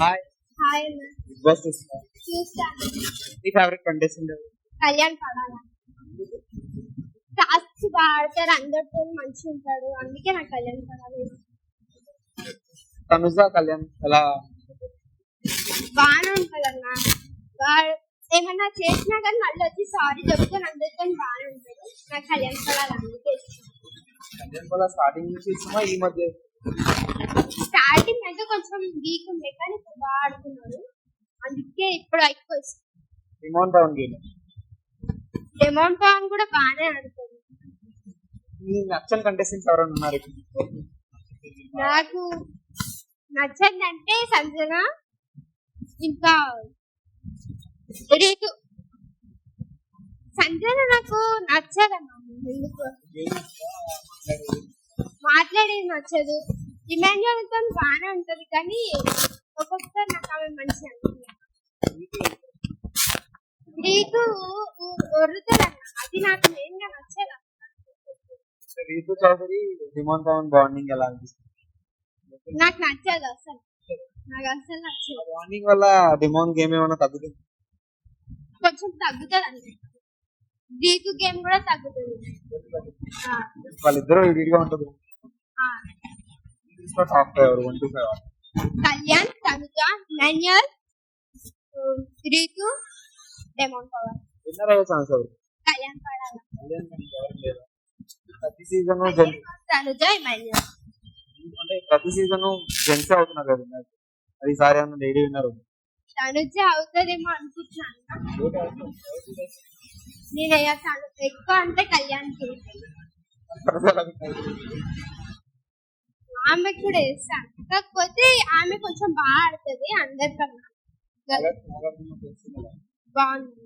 Hi. Hi big boss చూస్తున్నా. చూస్తాను. మీ favourite contestant ఎవరు? కళ్యాణ్ పడాల టాస్క్ బాగా ఆడతారు, అందరితో మంచిగా ఉంటాడు, అందుకే నాకు కళ్యాణ్ పడాలి. తనుజ కళ్యాణ్ ఎలా? బాగానే ఉంటాడు అన్న. వాడు ఏమన్నా చేసినా కానీ మళ్ళీ వచ్చి సారీ చెప్తాను, అందరితో బాగానే ఉంటాడు. నాకు కళ్యాణ్ పడాలి అందుకే ఇష్టం. కళ్యాణ్ వల్ల స్టార్టింగ్ నుంచి ఇష్టమా ఈ మధ్య? స్టార్టింగ్ అయితే కొంచెం వీక్ ఉండే కానీ ఇప్పుడు బాగా ఆడుతున్నాడు, అందుకే ఇప్పుడు ఎక్కువ ఇష్టం. రిమోన్ పవన్ గేమ్ డెమోన్ పవన్ కూడా బాగానే ఆడుతాడు. మీ నచ్చని కంటెస్టెంట్స్ ఎవరైనా ఉన్నారు? నాకు నచ్చందంటే సంజన, ఇంకా రీతు. సంజన నాకు నచ్చదమ్మా, ఎందుకు మాట్లాడేది నచ్చదు. ఇమాన్యుయల్ తో బాగానే ఉంటది కానీ ఒక్కొక్కసారి నాకు ఆమె మంచిగా అనిపించదు. రీతు ఒర్రుతాడన్న, అది నాకు మెయిన్ గా నచ్చదు. రీతు చౌదరి రిమోన్ పవన్ బాండింగ్ ఎలా అనిపిస్తుంది? నాకు నచ్చదు అసలు, నాకు అసలు నచ్చదు. బాండింగ్ వల్ల రిమోన్ గేమ్ ఏమైనా తగ్గుతుంది? కొంచెం తగ్గుతుంది అంతే. రీతు గేమ్ కూడా తగ్గుతుంది. వాళ్ళిద్దరూ విడిగా ఉంటుంది. Top 5 1 to 5 Kalyan, Tanuja, Emmanuel, Rithu, Demon Pavan. Winner అయ్యే ఛాన్స్ ఎవరు? కళ్యాణ్ పడాలి. ప్రతి సీజన్ తనుజ, ఇమాన్యుయల్. అంటే ప్రతి సీజన్ జెంట్స్ అవుతున్నారు కదా విన్నర్. అది ఈసారి ఏమన్నా లేడీ విన్నర్ ఉంది? తనుజ అవుతుందేమో అనుకుంటున్నాను. నేను ఎక్కువ అంటే కళ్యాణ్ ఆమె కూడా వేస్తాను, కాకపోతే ఆమె కొంచెం బాగా ఆడుతుంది అందరికన్నా. బాగుంది.